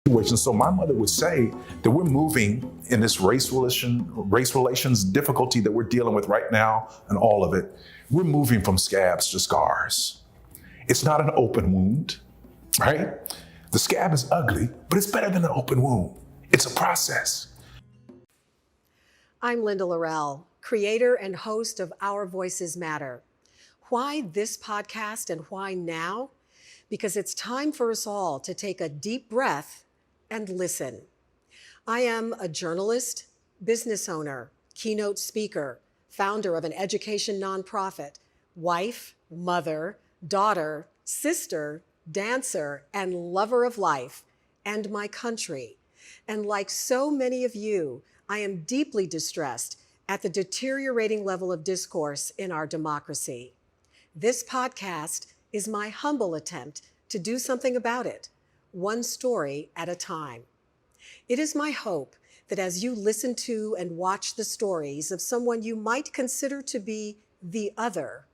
So my mother would say that we're moving in this race relations difficulty that we're dealing with right now and all of it. We're moving from scabs to scars. It's not an open wound, right? The scab is ugly, but it's better than an open wound. It's a process. I'm Linda Lorelle, creator and host of Our Voices Matter. Why this podcast and why now? Because it's time for us all to take a deep breath and listen. I am a journalist, business owner, keynote speaker, founder of an education nonprofit, wife, mother, daughter, sister, dancer, and lover of life and my country. And like so many of you, I am deeply distressed at the deteriorating level of discourse in our democracy. This podcast is my humble attempt to do something about it, one story at a time. It is my hope that as you listen to and watch the stories of someone you might consider to be the other,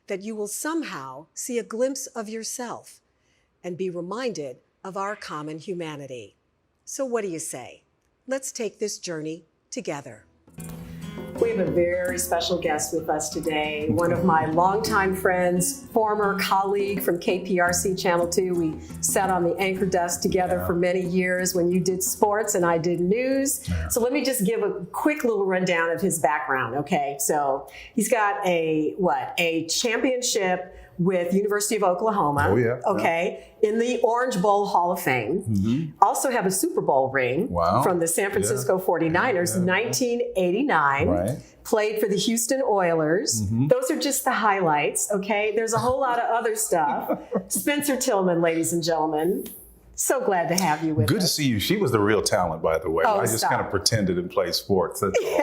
that you will somehow see a glimpse of yourself and be reminded of our common humanity. So what do you say? Let's take this journey together. We have a very special guest with us today, one of my longtime friends, former colleague from KPRC Channel 2. We sat on the anchor desk together for many years when you did sports and I did news. So let me just give a quick little rundown of his background, okay? So he's got a championship with University of Oklahoma, in the OrangeBowl Hall of Fame. Also have a SuperBowl ring from the San Francisco 49ers, 1989. Played for the Houston Oilers. Those are just the highlights, okay? There's a whole lot of other stuff. SpencerTillman, ladies and gentlemen. So glad to have you with us. Good to see you. She was the real talent, by the way. I just kind of pretended and played sports. That's all.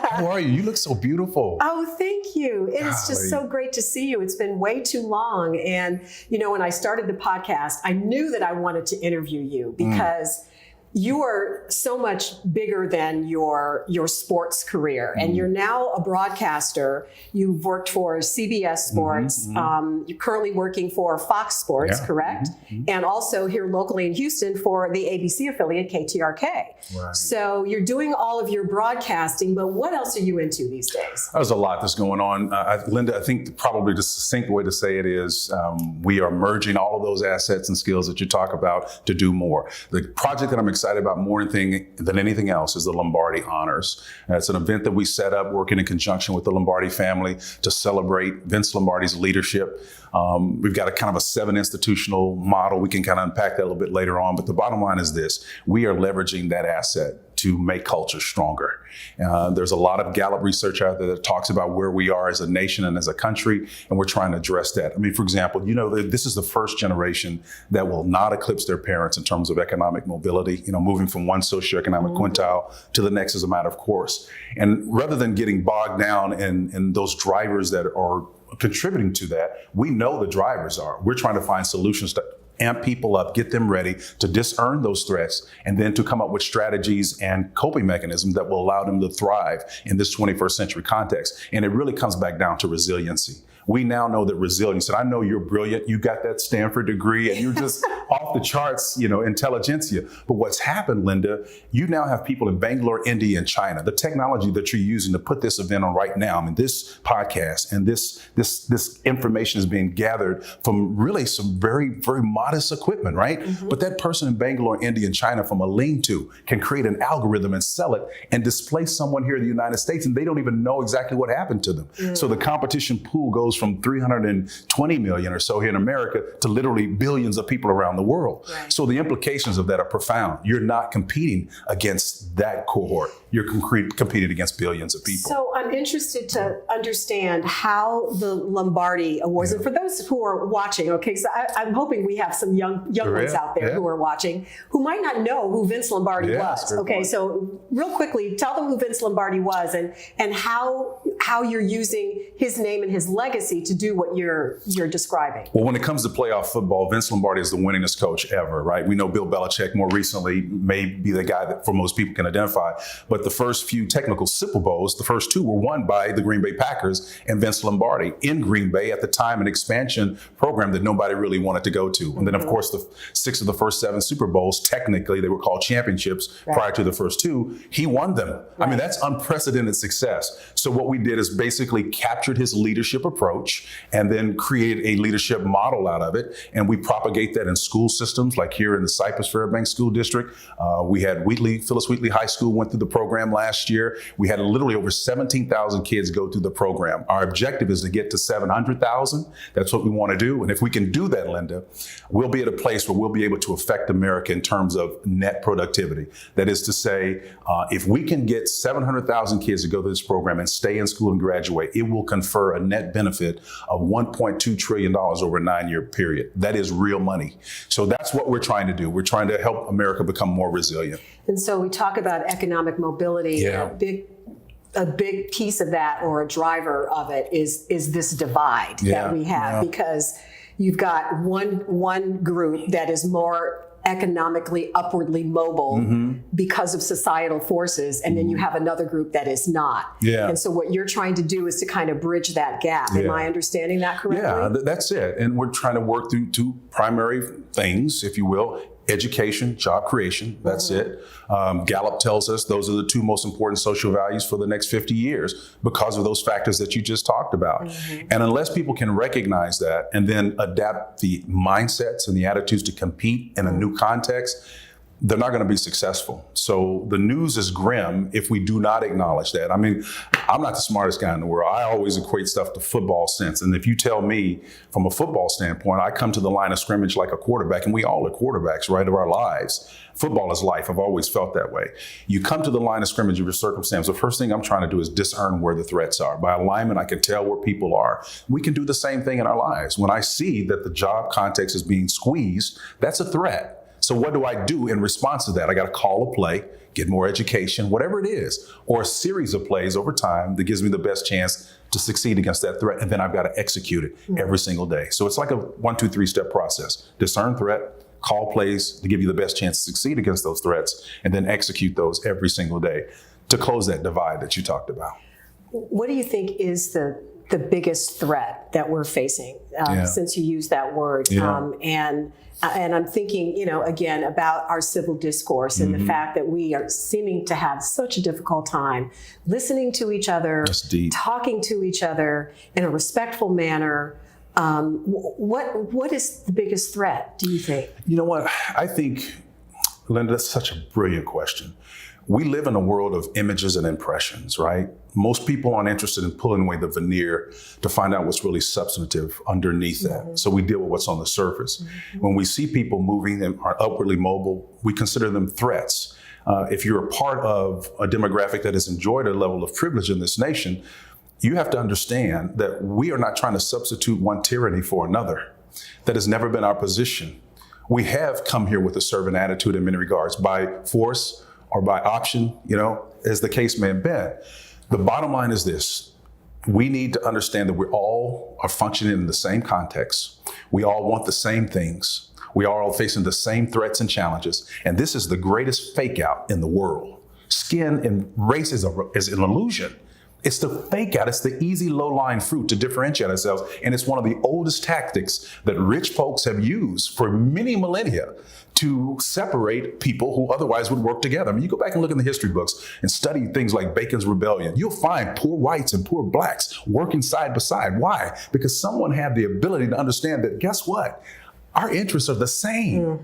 How are you? You look so beautiful. Oh, thank you. It is just so great to see you. It's been way too long. And, you know, when I started the podcast, I knew that I wanted to interview you because you are so much bigger than your sports career. And you're now a broadcaster. You've worked for CBS Sports. You're currently working for Fox Sports, correct? And also here locally in Houston for the ABC affiliate KTRK. So you're doing all of your broadcasting, but what else are you into these days? There's a lot that's going on. Linda, I think probably the succinct way to say it is we are merging all of those assets and skills that you talk about to do more. The project that I'm excited about more than anything else is the Lombardi Honors. It's an event that we set up working in conjunction with the Lombardi family to celebrate Vince Lombardi's leadership. We've got a kind of a 7 institutional model. We can kind of unpack that a little bit later on, but the bottom line is this: we are leveraging that asset to make culture stronger. There's a lot of Gallup research out there that talks about where we are as a nation and as a country, and we're trying to address that. I mean, for example, you know, this is the first generation that will not eclipse their parents in terms of economic mobility, you know, moving from one socioeconomic quintile to the next is a matter of course. And rather than getting bogged down in those drivers that are contributing to that, we know the drivers are. We're trying to find solutions to amp people up, get them ready to disearn those threats, and then to come up with strategies and coping mechanisms that will allow them to thrive in this 21st century context. And it really comes back down to resiliency. We now know that resilience, and I know you're brilliant, you got that Stanford degree, and you're just off the charts, you know, intelligentsia. But what's happened, Linda, you now have people in Bangalore, India, and China. The technology that you're using to put this event on right now, I mean, this podcast and this information is being gathered from really some very, very modest equipment, right? But that person in Bangalore, India, and China from a lean-to can create an algorithm and sell it and displace someone here in the United States, and they don't even know exactly what happened to them. So the competition pool goes from 320 million or so here in America to literally billions of people around the world. So the implications of that are profound. You're not competing against that cohort. You're competing against billions of people. So I'm interested to understand how the Lombardi Awards, and for those who are watching, okay, so I'm hoping we have some young ones out there who are watching who might not know who Vince Lombardi was. Okay, so real quickly, tell them who Vince Lombardi was and how you're using his name and his legacy legacy to do what you're describing? Well, when it comes to playoff football, Vince Lombardi is the winningest coach ever, right? We know Bill Belichick more recently may be the guy that for most people can identify. But the first few technical SuperBowls, the first two were won by the Green Bay Packers and Vince Lombardi in Green Bay, at the time an expansion program that nobody really wanted to go to. And then, of course, the 6 of the first 7 Super Bowls, technically they were called championships prior to the first 2, he won them. I mean, that's unprecedented success. So what we did is basically captured his leadership approach and then created a leadership model out of it. And we propagate that in school systems, like here in the Cypress Fairbanks School District. We had Phyllis Wheatley High School went through the program last year. We had literally over 17,000 kids go through the program. Our objective is to get to 700,000. That's what we want to do. And if we can do that, Linda, we'll be at a place where we'll be able to affect America in terms of net productivity. That is to say, if we can get 700,000 kids to go through this program and stay in school and graduate, it will confer a net benefit of $1.2 trillion over a 9-year period. That is real money. So that's what we're trying to do. We're trying to help America become more resilient. And so we talk about economic mobility. Yeah. A big piece of that, or a driver of it, is this divide that we have, because you've got one group that is more economically upwardly mobile because of societal forces, and then you have another group that is not. And so what you're trying to do is to kind of bridge that gap. Am I understanding that correctly? Yeah, that's it. And we're trying to work through 2 primary things, if you will. Education, job creation, that's it. Gallup tells us those are the 2 most important social values for the next 50 years because of those factors that you just talked about. And unless people can recognize that and then adapt the mindsets and the attitudes to compete in a new context, they're not going to be successful. So the news is grim if we do not acknowledge that. I mean, I'm not the smartest guy in the world. I always equate stuff to football sense. And if you tell me from a football standpoint, I come to the line of scrimmage like a quarterback, and we all are quarterbacks, right, of our lives. Football is life. I've always felt that way. You come to the line of scrimmage of your circumstance. The first thing I'm trying to do is discern where the threats are. By alignment, I can tell where people are. We can do the same thing in our lives. When I see that the job context is being squeezed, that's a threat. So what do I do in response to that? I got to call a play, get more education, whatever it is, or a series of plays over time that gives me the best chance to succeed against that threat. And then I've got to execute it every single day. So it's like a 1, 2, 3-step process. Discern threat, call plays to give you the best chance to succeed against those threats, and then execute those every single day to close that divide that you talked about. What do you think is the biggest threat that we're facing, since you use that word? And I'm thinking, again, about our civil discourse and the fact that we are seeming to have such a difficult time listening to each other, talking to each other in a respectful manner. What is the biggest threat, do you think? You know what? I think, Linda, that's such a brilliant question. We live in a world of images and impressions, right? Most people aren't interested in pulling away the veneer to find out what's really substantive underneath that. So we deal with what's on the surface. When we see people moving and are upwardly mobile, we consider them threats. If you're a part of a demographic that has enjoyed a level of privilege in this nation, you have to understand that we are not trying to substitute one tyranny for another. That has never been our position. We have come here with a servant attitude in many regards, by force or by option, as the case may have been. The bottom line is this: we need to understand that we all are functioning in the same context. We all want the same things. We are all facing the same threats and challenges. And this is the greatest fake out in the world. Skin and race is an illusion. It's the fake out. It's the easy, low-lying fruit to differentiate ourselves. And it's one of the oldest tactics that rich folks have used for many millennia to separate people who otherwise would work together. I mean, you go back and look in the history books and study things like Bacon's Rebellion. You'll find poor whites and poor blacks working side by side. Why? Because someone had the ability to understand that, guess what? Our interests are the same.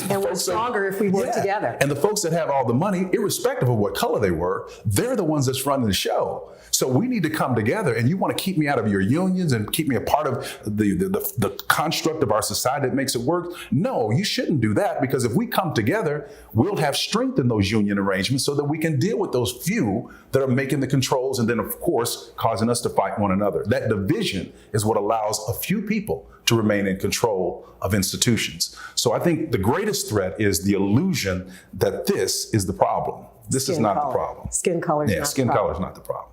And we're stronger if we work together. And the folks that have all the money, irrespective of what color they were, they're the ones that's running the show. So we need to come together. And you want to keep me out of your unions and keep me a part of the construct of our society that makes it work? No, you shouldn't do that, because if we come together, we'll have strength in those union arrangements so that we can deal with those few that are making the controls and then, of course, causing us to fight one another. That division is what allows a few people to remain in control of institutions. So I think the greatest threat is the illusion that this is the problem. This is not the problem. Skin color is not the problem. skin color is not the problem.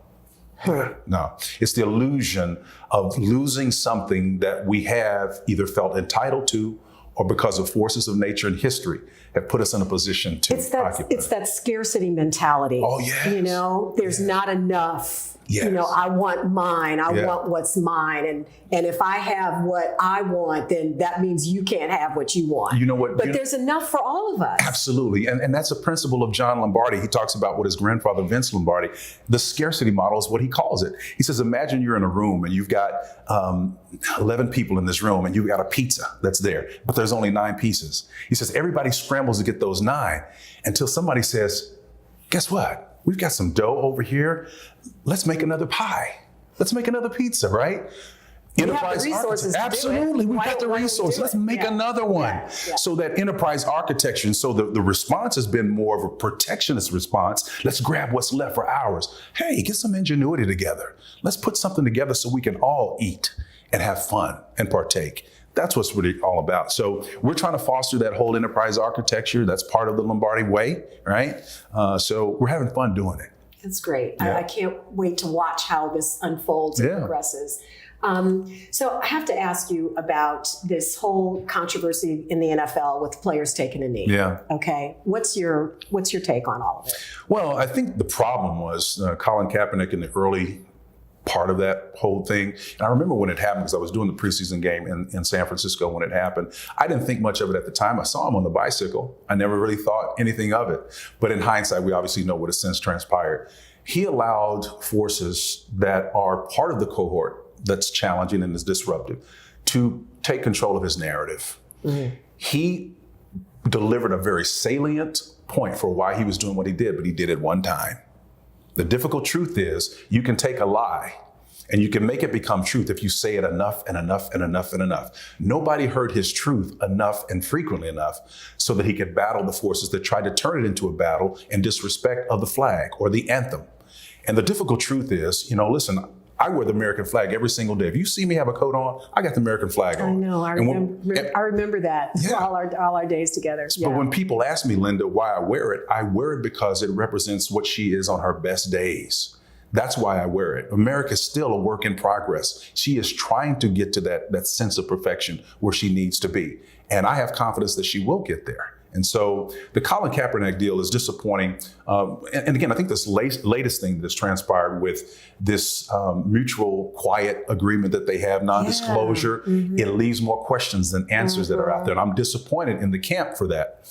No, it's the illusion of losing something that we have either felt entitled to or because of forces of nature and history have put us in a position to occupy. It's that scarcity mentality. Oh, yes. You know, there's not enough. Yes. You know, I want mine. I want what's mine. And if I have what I want, then that means you can't have what you want. You know what? But there's enough for all of us. Absolutely. And that's a principle of John Lombardi. He talks about what his grandfather, Vince Lombardi, the scarcity model is what he calls it. He says, imagine you're in a room and you've got 11 people in this room and you've got a pizza that's there, but there's only 9 pieces. He says, everybody scrambles to get those 9 until somebody says, guess what? We've got some dough over here. Let's make another pie. Let's make another pizza, right? Enterprise the resources absolutely, we've got the resources. Let's make another one. Yeah. So that enterprise architecture, and so the response has been more of a protectionist response. Let's grab what's left for ours. Hey, get some ingenuity together. Let's put something together so we can all eat and have fun and partake. That's what's really all about. So we're trying to foster that whole enterprise architecture. That's part of the Lombardi way, right? So we're having fun doing it. That's great. Yeah. I can't wait to watch how this unfolds and progresses. So I have to ask you about this whole controversy in the NFL with players taking a knee. Yeah. Okay. What's your take on all of it? Well, I think the problem was Colin Kaepernick in the early part of that whole thing. And I remember when it happened because I was doing the preseason game in San Francisco when it happened. I didn't think much of it at the time. I saw him on the bicycle. I never really thought anything of it. But in hindsight, we obviously know what has since transpired. He allowed forces that are part of the cohort that's challenging and is disruptive to take control of his narrative. Mm-hmm. He delivered a very salient point for why he was doing what he did, but he did it one time. The difficult truth is you can take a lie and you can make it become truth if you say it enough and enough and enough and enough. Nobody heard his truth enough and frequently enough so that he could battle the forces that tried to turn it into a battle in disrespect of the flag or the anthem. And the difficult truth is, listen, I wear the American flag every single day. If you see me have a coat on, I got the American flag on. I know. I remember that. Yeah. all our days together. But when people ask me, Linda, why I wear it because it represents what she is on her best days. That's why I wear it. America is still a work in progress. She is trying to get to that sense of perfection where she needs to be. And I have confidence that she will get there. And so the Colin Kaepernick deal is disappointing. And again, I think this latest thing that's transpired with this mutual quiet agreement that they have, non-disclosure, it leaves more questions than answers that are out there. And I'm disappointed in the camp for that.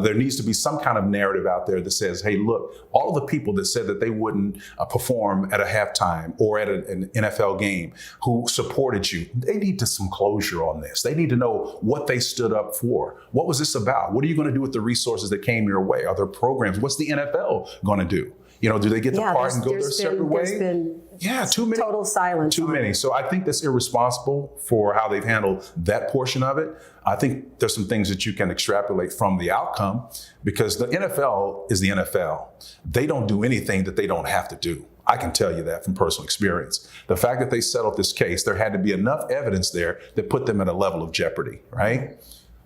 There needs to be some kind of narrative out there that says, hey, look, all of the people that said that they wouldn't perform at a halftime or at an NFL game who supported you, they need some closure on this. They need to know what they stood up for. What was this about? What are you going to do with the resources that came your way? Are there programs? What's the NFL going to do? Do they get to part and go their separate way? Too many. Total silence. Too many. So I think that's irresponsible for how they've handled that portion of it. I think there's some things that you can extrapolate from the outcome because the NFL is the NFL. They don't do anything that they don't have to do. I can tell you that from personal experience. The fact that they settled this case, there had to be enough evidence there that put them at a level of jeopardy, right?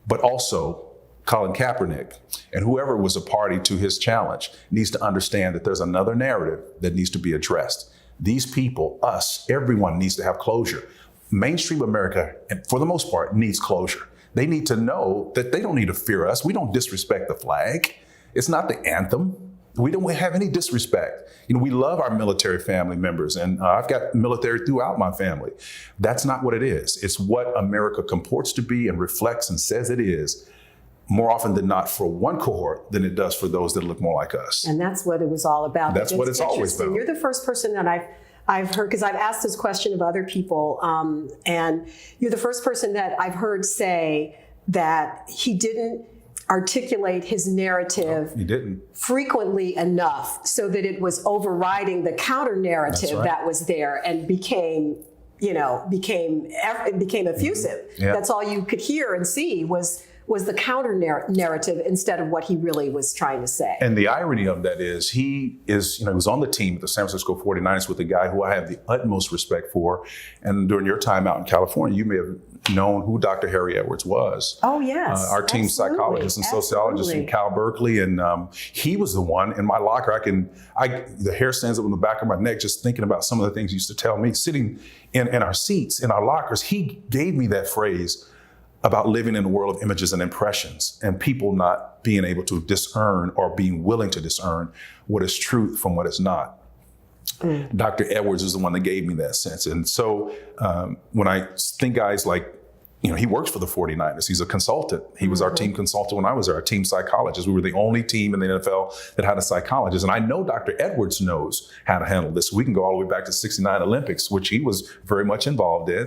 But also, Colin Kaepernick and whoever was a party to his challenge needs to understand that there's another narrative that needs to be addressed. These people, us, everyone needs to have closure. Mainstream America, and for the most part, needs closure. They need to know that they don't need to fear us. We don't disrespect the flag. It's not the anthem. We don't have any disrespect. We love our military family members, and I've got military throughout my family. That's not what it is. It's what America comports to be and reflects and says it is, more often than not for one cohort than it does for those that look more like us. And that's what it was all about. That's what it's always been. You're the first person that I've heard, because I've asked this question of other people, and you're the first person that I've heard say that he didn't articulate his narrative frequently enough so that it was overriding the counter narrative that was there and became effusive. Yeah. That's all you could hear and see was was the counter narrative instead of what he really was trying to say. And the irony of that is he was on the team at the San Francisco 49ers with a guy who I have the utmost respect for. And during your time out in California, you may have known who Dr. Harry Edwards was. Oh, yes. Our team psychologist and sociologist in Cal Berkeley. And he was the one in my locker. The hair stands up on the back of my neck just thinking about some of the things he used to tell me. Sitting in our seats, in our lockers, he gave me that phrase about living in a world of images and impressions and people not being able to discern or being willing to discern what is truth from what is not. Dr. Edwards is the one that gave me that sense. And so when I think guys like, he works for the 49ers. He's a consultant. He was our team consultant when I was there, our team psychologist. We were the only team in the NFL that had a psychologist. And I know Dr. Edwards knows how to handle this. We can go all the way back to '69 Olympics, which he was very much involved in.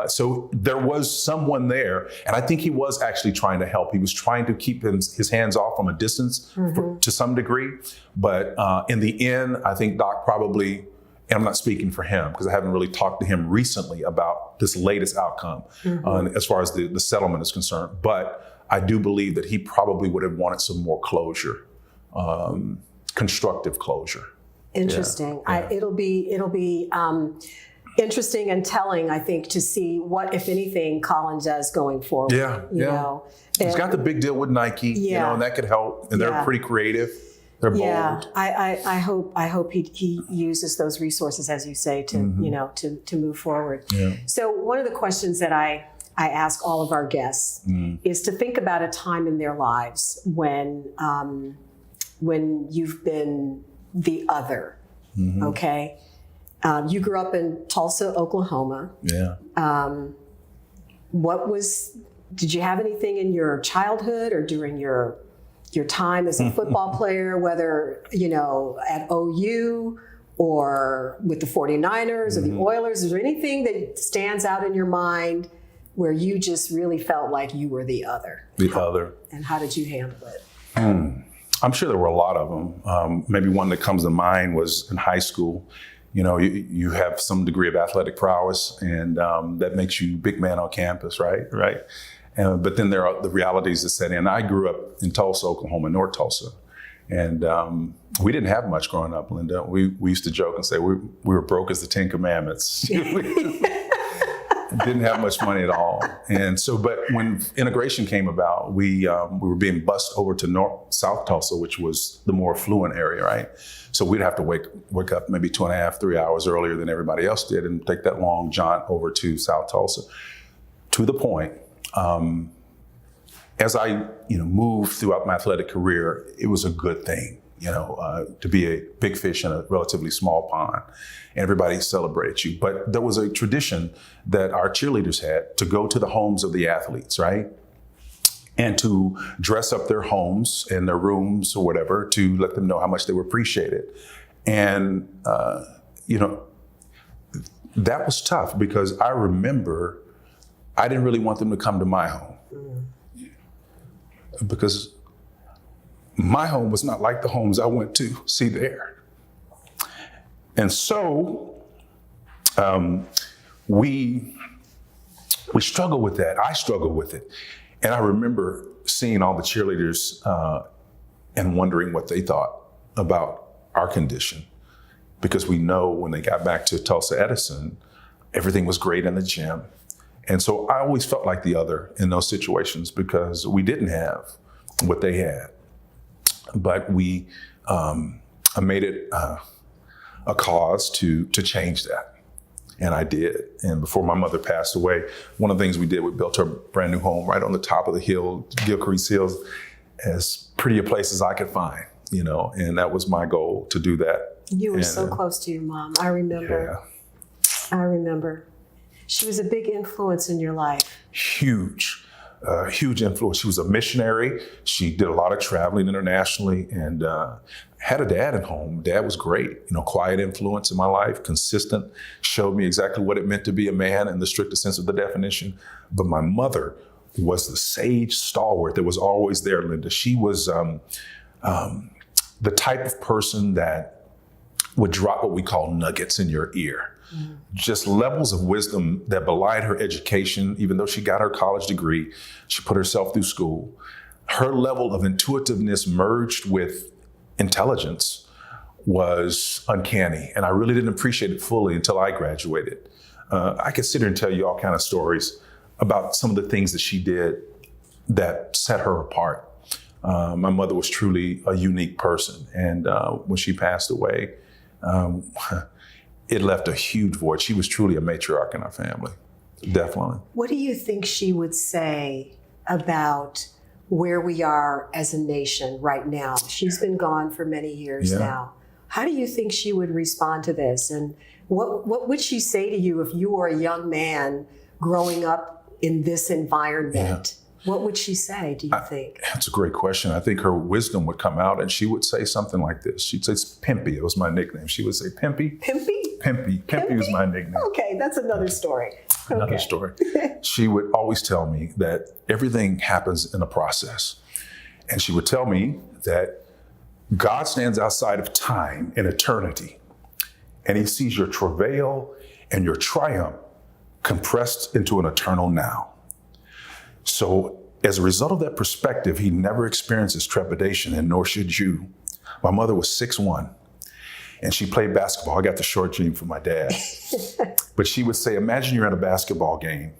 So there was someone there. And I think he was actually trying to help. He was trying to keep his hands off from a distance to some degree. But in the end, I think Doc probably, and I'm not speaking for him because I haven't really talked to him recently about this latest outcome as far as the settlement is concerned. But I do believe that he probably would have wanted some more closure, constructive closure. Interesting. Yeah. It'll be interesting and telling, I think, to see what, if anything, Colin does going forward. You know, he's got the big deal with Nike, and that could help. And they're pretty creative. They're bold. Yeah, I hope he uses those resources, as you say, to to move forward. Yeah. So one of the questions that I ask all of our guests is to think about a time in their lives when you've been the other. Okay, you grew up in Tulsa, Oklahoma. Yeah. Did you have anything in your childhood or during your time as a football player, whether, at OU or with the 49ers or the Oilers? Is there anything that stands out in your mind where you just really felt like you were the other? And how did you handle it? I'm sure there were a lot of them. Maybe one that comes to mind was in high school. You have some degree of athletic prowess, and that makes you big man on campus, right? But then there are the realities that set in. I grew up in Tulsa, Oklahoma, North Tulsa. And we didn't have much growing up, Linda. We used to joke and say we were broke as the 10 Commandments. Didn't have much money at all. And so, but when integration came about, we were being bused over to South Tulsa, which was the more affluent area, right? So we'd have to wake up maybe 2.5, 3 hours earlier than everybody else did and take that long jaunt over to South Tulsa. To the point, as I moved throughout my athletic career, it was a good thing, to be a big fish in a relatively small pond. Everybody celebrated you. But there was a tradition that our cheerleaders had to go to the homes of the athletes, right? And to dress up their homes and their rooms or whatever to let them know how much they were appreciated. And, that was tough because I remember I didn't really want them to come to my home because my home was not like the homes I went to see there. And so we struggle with that. I struggle with it. And I remember seeing all the cheerleaders and wondering what they thought about our condition, because we know when they got back to Tulsa Edison, everything was great in the gym. And so I always felt like the other in those situations because we didn't have what they had. But we made it a cause to change that. And I did. And before my mother passed away, one of the things we did, we built her brand new home right on the top of the hill, Gilcrease Hills, as pretty a place as I could find, and that was my goal, to do that. You were so close to your mom. I remember. Yeah. I remember. She was a big influence in your life. Huge influence. She was a missionary. She did a lot of traveling internationally and had a dad at home. Dad was great, quiet influence in my life, consistent, showed me exactly what it meant to be a man in the strictest sense of the definition. But my mother was the sage stalwart that was always there, Linda. She was the type of person that would drop what we call nuggets in your ear. Just levels of wisdom that belied her education. Even though she got her college degree, she put herself through school. Her level of intuitiveness merged with intelligence was uncanny. And I really didn't appreciate it fully until I graduated. I could sit here and tell you all kind of stories about some of the things that she did that set her apart. My mother was truly a unique person. And when she passed away, it left a huge void. She was truly a matriarch in our family, definitely. What do you think she would say about where we are as a nation right now? She's been gone for many years now. How do you think she would respond to this? And what would she say to you if you were a young man growing up in this environment? What would she say, do you think? That's a great question. I think her wisdom would come out and she would say something like this. She'd say, Pimpy, it was my nickname. She would say, Pimpy? Pimpy? Pimpy. Pimpy was my nickname. Okay, that's another story. Another story. She would always tell me that everything happens in a process. And she would tell me that God stands outside of time and eternity, and he sees your travail and your triumph compressed into an eternal now. So as a result of that perspective, he never experiences trepidation, and nor should you. My mother was 6'1", and she played basketball. I got the short dream from my dad. But she would say, imagine you're at a basketball game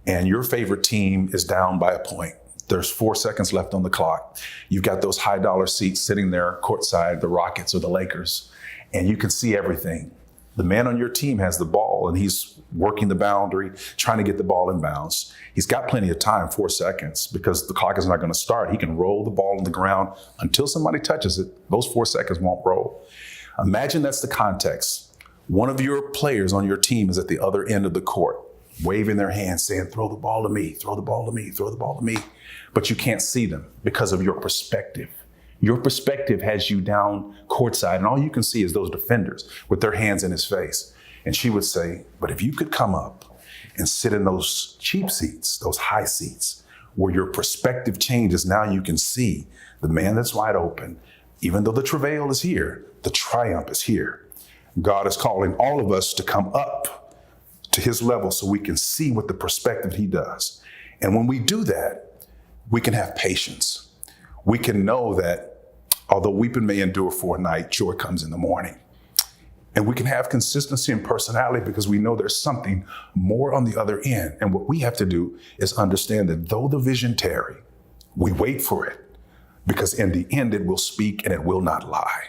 and your favorite team is down by a point. There's 4 seconds left on the clock. You've got those high dollar seats sitting there courtside, the Rockets or the Lakers, and you can see everything. The man on your team has the ball and he's working the boundary, trying to get the ball in bounds. He's got plenty of time, 4 seconds, because the clock is not going to start. He can roll the ball on the ground until somebody touches it. Those 4 seconds won't roll. Imagine that's the context. One of your players on your team is at the other end of the court, waving their hands, saying, throw the ball to me, throw the ball to me, throw the ball to me. But you can't see them because of your perspective. Your perspective has you down courtside, and all you can see is those defenders with their hands in his face. And she would say, but if you could come up and sit in those cheap seats, those high seats, where your perspective changes, now you can see the man that's wide open. Even though the travail is here, the triumph is here. God is calling all of us to come up to his level so we can see what the perspective he does. And when we do that, we can have patience. We can know that although weeping may endure for a night, joy comes in the morning. And we can have consistency and personality because we know there's something more on the other end. And what we have to do is understand that though the vision tarry, we wait for it, because in the end it will speak and it will not lie.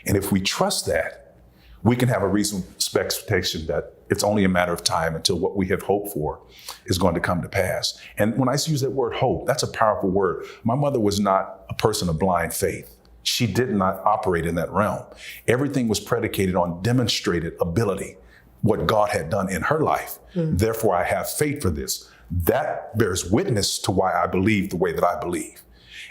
And if we trust that, we can have a reasonable expectation that it's only a matter of time until what we have hoped for is going to come to pass. And when I use that word hope, that's a powerful word. My mother was not a person of blind faith. She did not operate in that realm. Everything was predicated on demonstrated ability, what God had done in her life. Therefore, I have faith for this. That bears witness to why I believe the way that I believe.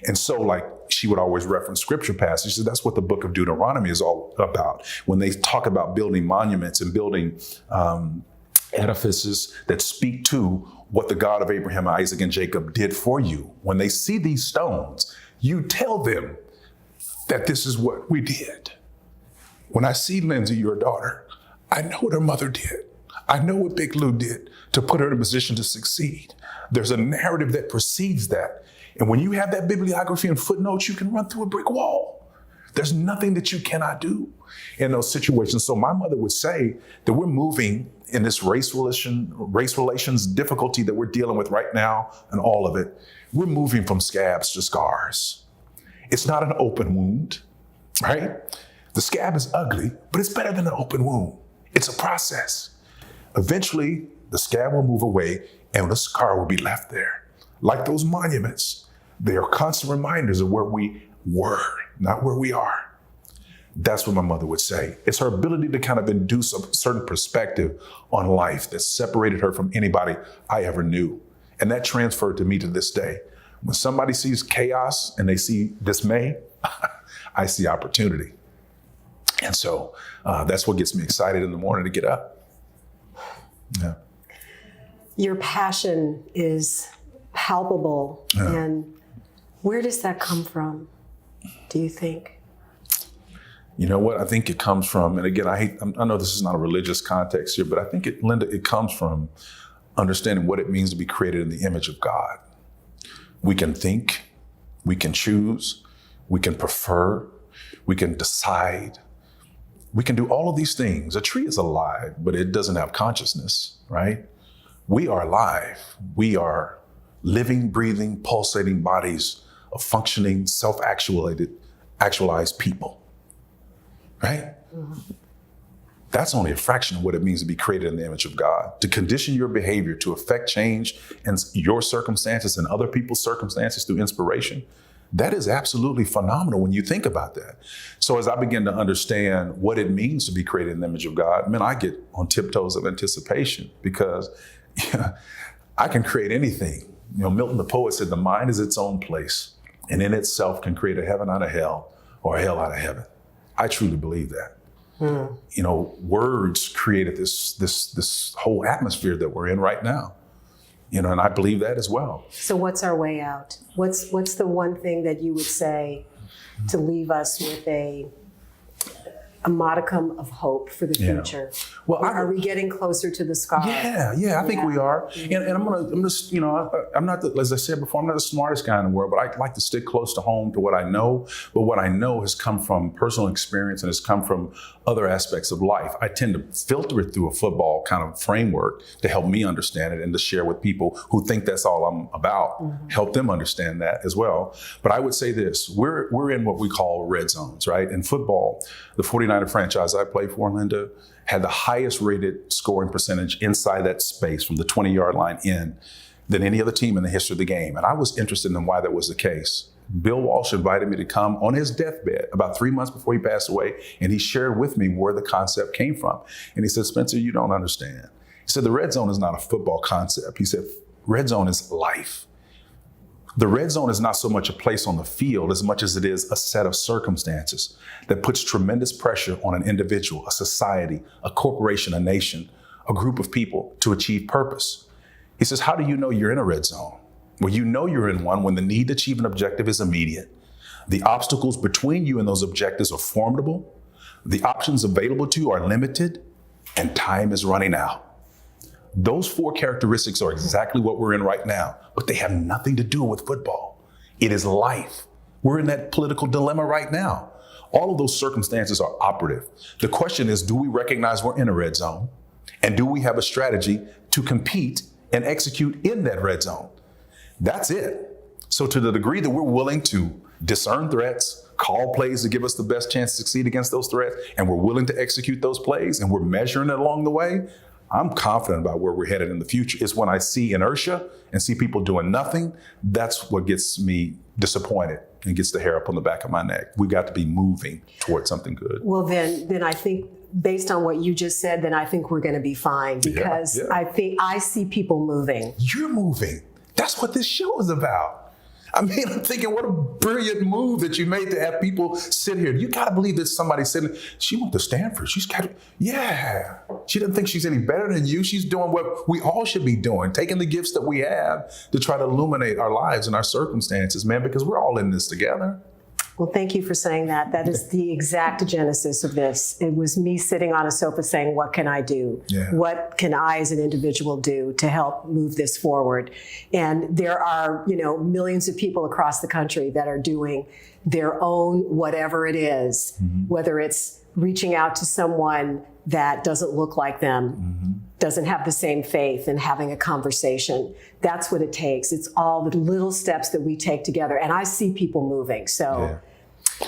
And so, like, she would always reference scripture passages. That's what the book of Deuteronomy is all about. When they talk about building monuments and building edifices that speak to what the God of Abraham, Isaac, and Jacob did for you, when they see these stones, you tell them that this is what we did. When I see Lindsay, your daughter, I know what her mother did. I know what Big Lou did to put her in a position to succeed. There's a narrative that precedes that. And when you have that bibliography and footnotes, you can run through a brick wall. There's nothing that you cannot do in those situations. So my mother would say that we're moving in this race relations difficulty that we're dealing with right now and all of it. We're moving from scabs to scars. It's not an open wound, right? The scab is ugly, but it's better than an open wound. It's a process. Eventually, the scab will move away and the scar will be left there. Like those monuments, they are constant reminders of where we were, not where we are. That's what my mother would say. It's her ability to kind of induce a certain perspective on life that separated her from anybody I ever knew. And that transferred to me to this day. When somebody sees chaos and they see dismay, I see opportunity. And so that's what gets me excited in the morning to get up. Yeah. Your passion is palpable. Yeah. And where does that come from, do you think? You know what? I think it comes from, and again, I know this is not a religious context here, but I think Linda, it comes from understanding what it means to be created in the image of God. We can think, we can choose, we can prefer, we can decide, we can do all of these things. A tree is alive, but it doesn't have consciousness, right? We are alive. We are living, breathing, pulsating bodies of functioning, actualized people, right? Mm-hmm. That's only a fraction of what it means to be created in the image of God. To condition your behavior to affect change in your circumstances and other people's circumstances through inspiration, that is absolutely phenomenal when you think about that. So as I begin to understand what it means to be created in the image of God, man, I get on tiptoes of anticipation because I can create anything. You know, Milton the poet said, the mind is its own place and in itself can create a heaven out of hell or a hell out of heaven. I truly believe that. You know, words created this whole atmosphere that we're in right now. You know, and I believe that as well. So what's our way out? What's the one thing that you would say to leave us with a modicum of hope for the future? Well, are we getting closer to the sky? Yeah, I think we are. And I'm just, you know, I'm not, as I said before, I'm not the smartest guy in the world, but I like to stick close to home to what I know. But what I know has come from personal experience and has come from other aspects of life. I tend to filter it through a football kind of framework to help me understand it and to share with people who think that's all I'm about, help them understand that as well. But I would say this, we're in what we call red zones, right? In football, the 49er franchise I played for, Linda, had the highest rated scoring percentage inside that space from the 20-yard line in than any other team in the history of the game. And I was interested in why that was the case. Bill Walsh invited me to come on his deathbed about 3 months before he passed away, and he shared with me where the concept came from. And he said, Spencer, you don't understand. He said, the red zone is not a football concept. He said, red zone is life. The red zone is not so much a place on the field as much as it is a set of circumstances that puts tremendous pressure on an individual, a society, a corporation, a nation, a group of people to achieve purpose. He says, how do you know you're in a red zone? Well, you know you're in one when the need to achieve an objective is immediate. The obstacles between you and those objectives are formidable. The options available to you are limited, and time is running out. Those four characteristics are exactly what we're in right now, but they have nothing to do with football. It is life. We're in that political dilemma right now. All of those circumstances are operative. The question is, do we recognize we're in a red zone? And do we have a strategy to compete and execute in that red zone? That's it. So to the degree that we're willing to discern threats, call plays to give us the best chance to succeed against those threats, and we're willing to execute those plays, and we're measuring it along the way, I'm confident about where we're headed in the future. It's when I see inertia and see people doing nothing, that's what gets me disappointed and gets the hair up on the back of my neck. We got to be moving towards something good. Well, then I think based on what you just said, then I think we're going to be fine because I think I see people moving. You're moving. That's what this show is about. I mean, I'm thinking, what a brilliant move that you made to have people sit here. You got to believe that somebody's sitting. She went to Stanford. She didn't think she's any better than you. She's doing what we all should be doing, taking the gifts that we have to try to illuminate our lives and our circumstances, man, because we're all in this together. Well, thank you for saying that. That is the exact genesis of this. It was me sitting on a sofa saying, what can I do? Yeah. What can I as an individual do to help move this forward? And there are, millions of people across the country that are doing their own whatever it is, whether it's reaching out to someone that doesn't look like them, doesn't have the same faith, and having a conversation. That's what it takes. It's all the little steps that we take together. And I see people moving, so. Yeah.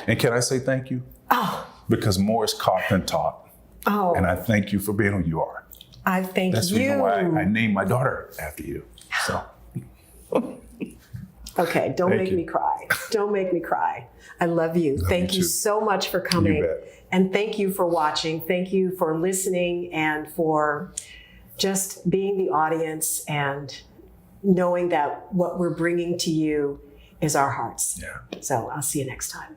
And can I say thank you? Oh. Because more is caught than taught. Oh. And I thank you for being who you are. I thank you. That's the reason why I named my daughter after you, so. Okay, don't make me cry. Don't make me cry. I love you. Thank you so much for coming. You bet. And thank you for watching. Thank you for listening and for just being the audience and knowing that what we're bringing to you is our hearts. Yeah. So I'll see you next time.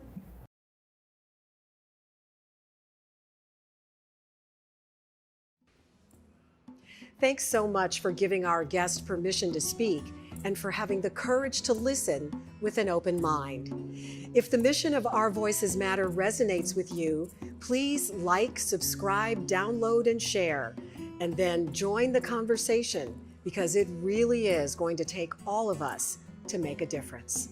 Thanks so much for giving our guest permission to speak and for having the courage to listen with an open mind. If the mission of Our Voices Matter resonates with you, please like, subscribe, download, and share, and then join the conversation, because it really is going to take all of us to make a difference.